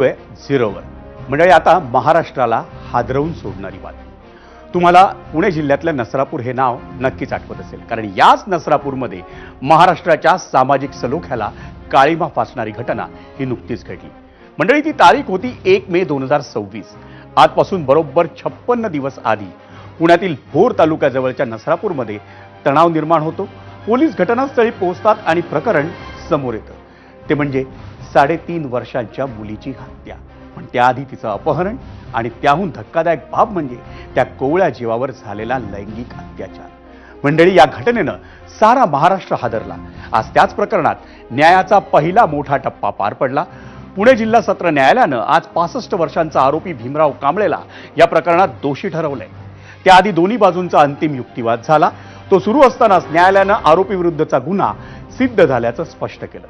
झिरोवर. म्हणजे आता महाराष्ट्राला हादरवून सोडणारी बातमी. तुम्हाला पुणे जिल्ह्यातल्या नसरापूर हे नाव नक्कीच आठवत असेल, कारण याच नसरापूरमध्ये महाराष्ट्राच्या सामाजिक सलोख्याला काळीमा फासणारी घटना ही नुकतीच घडली. मंडळी, ती तारीख होती 1 मे 2026. आजपासून बरोबर 56 दिवस आधी पुण्यातील भोर तालुक्याजवळच्या नसरापूरमध्ये तणाव निर्माण होतो. पोलीस घटनास्थळी पोहोचतात आणि प्रकरण समोर येतं. ते म्हणजे 3.5 वर्षांच्या मुलीची हत्या. पण त्याआधी तिचं अपहरण आणि त्याहून धक्कादायक बाब म्हणजे त्या कोवळ्या जीवावर झालेला लैंगिक अत्याचार. मंडळी, या घटनेनं सारा महाराष्ट्र हादरला. आज त्याच प्रकरणात न्यायाचा पहिला मोठा टप्पा पार पडला. पुणे जिल्हा सत्र न्यायालयानं आज 65 वर्षांचा आरोपी भीमराव कांबळेला या प्रकरणात दोषी ठरवलंय. त्याआधी दोन्ही बाजूंचा अंतिम युक्तिवाद झाला. तो सुरू असतानाच न्यायालयानं आरोपी विरुद्धचा गुन्हा सिद्ध झाल्याचं स्पष्ट केलं.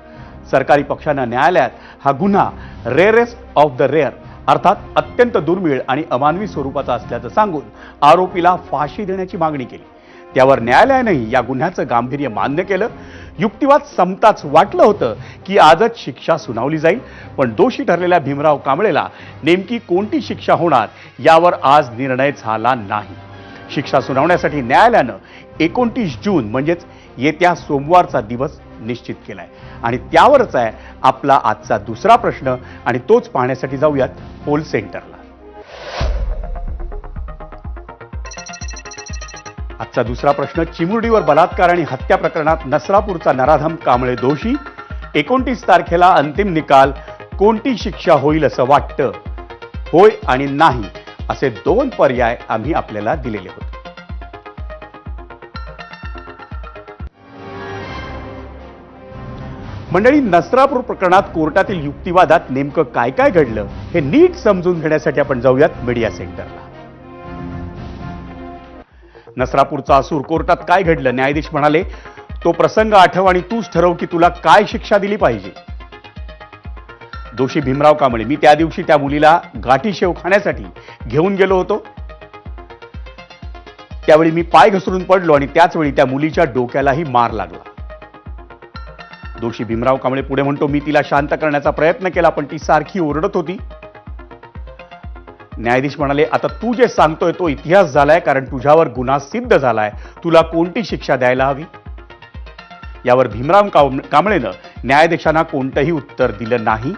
सरकारी पक्षानं न्यायालयात हा गुन्हा रेअरेस्ट ऑफ द रेअर अर्थात अत्यंत दुर्मिळ आणि अमानवी स्वरूपाचा असल्याचं सांगून आरोपीला फाशी देण्याची मागणी केली. त्यावर न्यायालयानंही या गुन्ह्याचं गांभीर्य मान्य केलं. युक्तिवाद संपताच वाटलं होतं की आजच शिक्षा सुनावली जाईल, पण दोषी ठरलेल्या भीमराव कांबळेला नेमकी कोणती शिक्षा होणार यावर आज निर्णय झाला नाही. शिक्षा सुनावण्यासाठी न्यायालयानं 29 जून म्हणजेच येत्या सोमवारचा दिवस निश्चित केलाय. आणि त्यावरच आहे आपला आजचा दुसरा प्रश्न, आणि तोच पाहण्यासाठी जाऊयात पोल सेंटरला. आजचा दुसरा प्रश्न: चिमुरडीवर बलात्कार आणि हत्या प्रकरणात नसरापूरचा नराधम कांबळे दोषी. 29 तारखेला अंतिम निकाल. कोणती शिक्षा होईल असं वाटतं? होय आणि नाही असे 2 पर्याय आम्ही आपल्याला दिलेले होते. मंडळी, नसरापूर प्रकरणात कोर्टातील युक्तिवादात नेमकं काय काय घडलं हे नीट समजून घेण्यासाठी आपण जाऊयात मीडिया सेंटरला. नसरापूरचा असूर कोर्टात काय घडलं? न्यायाधीश म्हणाले, तो प्रसंग आठव आणि तूच ठरव की तुला काय शिक्षा दिली पाहिजे. दोषी भीमराव कांबळे: मी त्या दिवशी त्या मुलीला गाठी शेव खाण्यासाठी घेऊन गेलो होतो. त्यावेळी मी पाय घसरून पडलो आणि त्याचवेळी त्या मुलीच्या डोक्यालाही मार लागला. दोषी भीमराव कांबळे पुढे म्हणतो, मी तिला शांत करण्याचा प्रयत्न केला पण ती सारखी ओरडत होती. न्यायाधीश म्हणाले, आता तू जे सांगतोय तो इतिहास झालाय, कारण तुझ्यावर गुन्हा सिद्ध झालाय. तुला कोणती शिक्षा द्यायला हवी? यावर भीमराव कांबळेनं न्यायाधीशांना कोणतंही उत्तर दिलं नाही.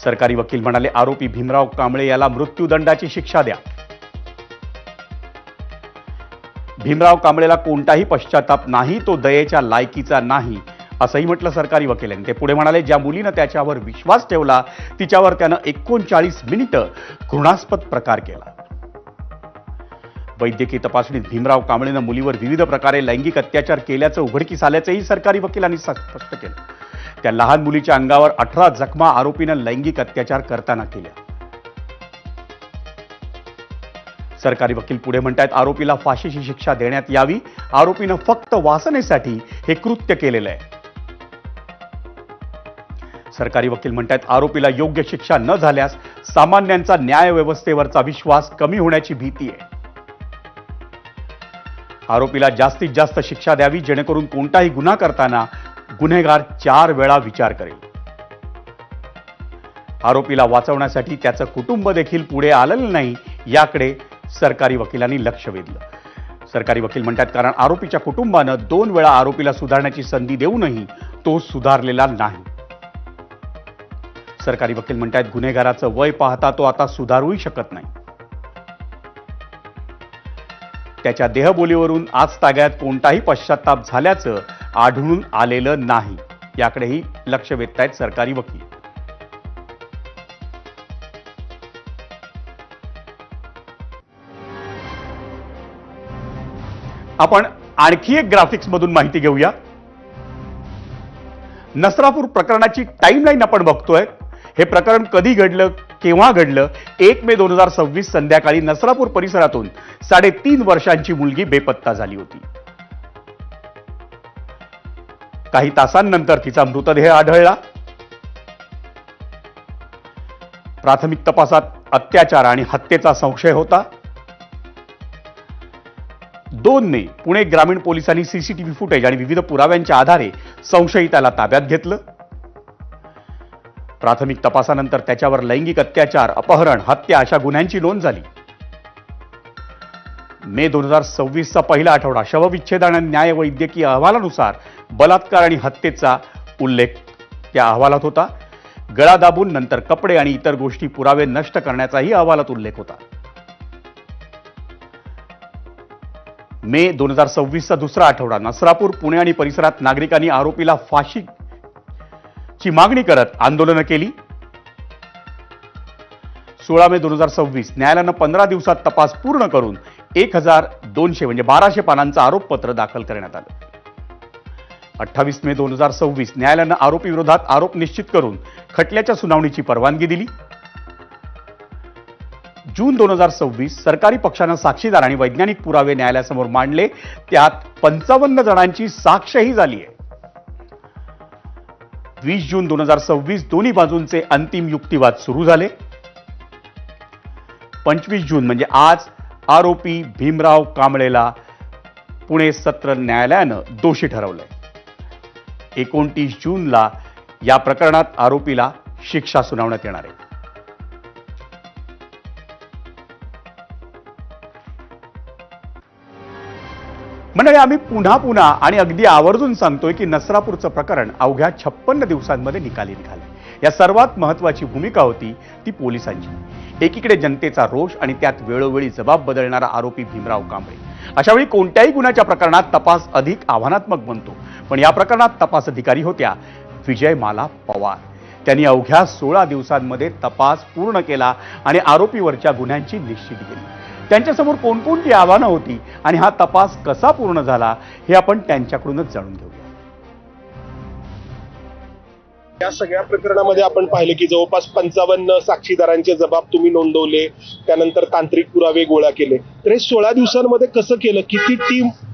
सरकारी वकील म्हणाले, आरोपी भीमराव कांबळे याला मृत्यूदंडाची शिक्षा द्या. भीमराव कांबळेला कोणताही पश्चाताप नाही, तो दयेच्या लायकीचा नाही असंही म्हटलं सरकारी वकिलांनी. ते पुढे म्हणाले, ज्या मुलीनं त्याच्यावर विश्वास ठेवला तिच्यावर त्यानं 39 मिनिटं घृणास्पद प्रकार केला. वैद्यकीय तपासणीत भीमराव कांबळेनं मुलीवर विविध प्रकारे लैंगिक अत्याचार केल्याचं उघडकीस आल्याचंही सरकारी वकिलांनी स्पष्ट केलं. त्या लहान मुलीच्या अंगावर 18 जखमा आरोपीनं लैंगिक अत्याचार करताना केल्या. सरकारी वकील पुढे म्हणतात, आरोपीला फाशीची शिक्षा देण्यात यावी. आरोपीनं फक्त वासनेसाठी हे कृत्य केलेलं आहे. सरकारी वकील म्हणतात, आरोपीला योग्य शिक्षा न झाल्यास सामान्यांचा न्याय व्यवस्थेवरचा विश्वास कमी होण्याची भीती आहे. आरोपीला जास्तीत जास्त शिक्षा द्यावी, जेणेकरून कोणताही गुन्हा करताना गुन्हेगार 4 वेळा विचार करेल. आरोपीला वाचवण्यासाठी त्याचं कुटुंब देखील पुढे आलेलं नाही, याकडे सरकारी वकिलांनी लक्ष वेधलं. सरकारी वकील म्हणतात, कारण आरोपीच्या कुटुंबानं 2 वेळा आरोपीला सुधारण्याची संधी देऊनही तो सुधारलेला नाही. सरकारी वकील म्हणतात, गुन्हेगाराचं वय पाहता तो आता सुधारूही शकत नाही. त्याच्या देहबोलीवरून आज ताग्यात कोणताही पश्चाताप झाल्याचं आढळून आलेलं नाही. याकडेही लक्ष वेधतायत सरकारी वकील. आपण आणखी एक ग्राफिक्स मधून माहिती घेऊया. नसरापूर प्रकरणाची टाइमलाईन आपण बघतोय. हे प्रकरण कधी घडलं, केव्हा घडलं? 1 मे 2026 संध्याकाळी नसरापूर परिसरातून 3.5 वर्षांची मुलगी बेपत्ता झाली होती. काही तासांनंतर तिचा मृतदेह आढळला. प्राथमिक तपासात अत्याचार आणि हत्येचा संशय होता. 2 मे पुणे ग्रामीण पोलिसांनी सीसीटीव्ही फुटेज आणि विविध पुराव्यांच्या आधारे संशयिताला ताब्यात घेतलं. प्राथमिक तपासानंतर त्याच्यावर लैंगिक अत्याचार, अपहरण, हत्या अशा गुन्ह्यांची नोंद झाली. मे 2026चा पहिला आठवडा शवविच्छेदन आणि न्यायवैद्यकीय अहवालानुसार बलात्कार आणि हत्येचा उल्लेख त्या अहवालात होता. गळा दाबून नंतर कपडे आणि इतर गोष्टी पुरावे नष्ट करण्याचाही अहवालात उल्लेख होता. मे 2026चा दुसरा आठवडा नसरापूर, पुणे आणि परिसरात नागरिकांनी आरोपीला फाशीची मागणी करत आंदोलनं केली. 16 मे 2026 न्यायालयानं 15 दिवसात तपास पूर्ण करून 1200 म्हणजे 1200 पानांचं आरोपपत्र दाखल करण्यात आलं. 28 मे 2026 न्यायालयानं आरोपी विरोधात आरोप निश्चित करून खटल्याच्या सुनावणीची परवानगी दिली. जून 2026 सरकारी पक्षानं साक्षीदार आणि वैज्ञानिक पुरावे न्यायालयासमोर मांडले. त्यात 55 जणांची साक्षही झाली आहे. 20 जून 2026 दोन्ही बाजूंचे अंतिम युक्तिवाद सुरू झाले. 25 जून म्हणजे आज आरोपी भीमराव कांबळेला पुणे सत्र न्यायालयानं दोषी ठरवलंय. 29 जूनला या प्रकरणात आरोपीला शिक्षा सुनावण्यात येणार आहे. मंडळी, आम्ही पुन्हा आणि अगदी आवर्जून सांगतोय की नसरापूरचं प्रकरण अवघ्या 56 दिवसांमध्ये निकाली निघालं. या सर्वात महत्वाची भूमिका होती ती पोलिसांची. एकीकडे जनतेचा रोष आणि त्यात वेळोवेळी जबाब बदलणारा आरोपी भीमराव कांबळे. अशावेळी कोणत्याही गुन्ह्याच्या प्रकरणात तपास अधिक आव्हानात्मक बनतो. पण या प्रकरणात तपास अधिकारी होत्या विजयमाला पवार. त्यांनी अवघ्या 16 दिवसांमध्ये तपास पूर्ण केला आणि आरोपीवरच्या गुन्ह्यांची निश्चिती केली. त्यांच्यासमोर कोणकोणती आव्हानं होती आणि हा तपास कसा पूर्ण झाला हे आपण त्यांच्याकडूनच जाणून घेऊया. या सगळ्या प्रकरणामध्ये आपण पाहिले की जवळपास 55 साक्षीदारांचे जबाब तुम्ही नोंदवले, त्यानंतर तांत्रिक पुरावे गोळा केले. तर हे 16 दिवसांमध्ये कसं केलं?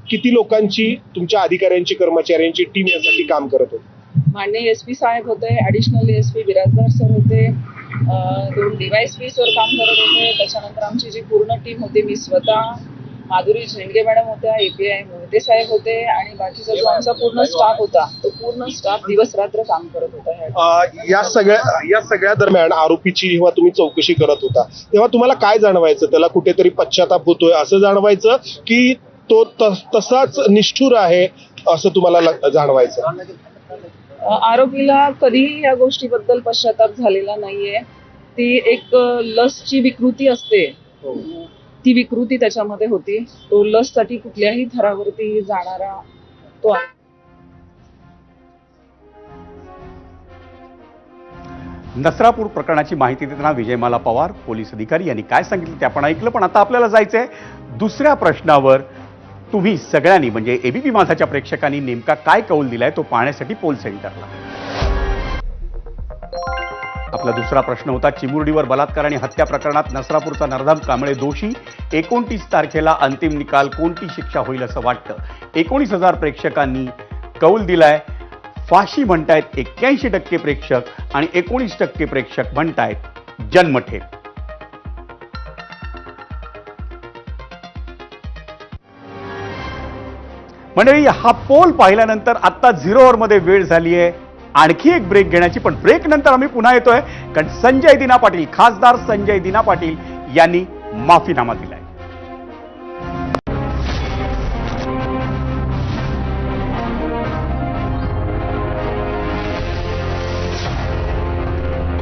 किती लोकांची, तुमच्या अधिकाऱ्यांची, कर्मचाऱ्यांची टीम यासाठी काम करत होती? माननीय एसपी साहेब होते, ऍडिशनल एसपी बिराजदार सर होते, 2 DYSP सर काम करत होते. त्याच्यानंतर आमची जी पूर्ण टीम होती, मी स्वतः, माधुरी झेंडगे मॅडम होत्या, API मोहिते साहेब होते आणि बाकीचा जो आमचा पूर्ण स्टाफ होता तो पूर्ण स्टाफ दिवस रात्र काम करत होता. या सगळ्या दरम्यान आरोपीची जेव्हा तुम्ही चौकशी करत होता तेव्हा तुम्हाला काय जाणवायचं? त्याला कुठेतरी पश्चाताप होतोय असं जाणवायचं की तो तसाच निष्ठुर आहे असं तुम्हाला जाणवायचं? आरोपीला कधीही या गोष्टीबद्दल पश्चाताप झालेला नाहीये. ती एक लसची विकृती असते, ती विकृती त्याच्यामध्ये होती. तो लससाठी कुठल्याही थरावरती जाणारा तो आहे. नसरापूर प्रकरणाची माहिती देताना विजयमाला पवार पोलीस अधिकारी यांनी काय सांगितलं ते आपण ऐकलं. पण आता आपल्याला जायचंय दुसऱ्या प्रश्नावर. तुम्ही सगळ्यांनी म्हणजे एबीपी माझाच्या प्रेक्षकांनी नेमका काय कौल दिलाय तो पाहण्यासाठी पोल सेंटरला. आपला दुसरा प्रश्न होता, चिमुरडीवर बलात्कार आणि हत्या प्रकरणात नसरापूरचा नरधाम कांबळे दोषी. 29 तारखेला अंतिम निकाल, कोणती शिक्षा होईल असं वाटतं? 19,000 प्रेक्षकांनी कौल दिलाय. फाशी म्हणतायत 81% प्रेक्षक आणि 19% प्रेक्षक म्हणतायत जन्मठेप. मंडळी, हा पोल पाहिल्यानंतर आता 0 ओव्हरमध्ये वेळ झाली आहे आणखी एक ब्रेक घेण्याची. पण ब्रेक नंतर आम्ही पुन्हा येतोय कारण संजय दिना पाटील, खासदार संजय दिना पाटील यांनी माफीनामा दिलाय.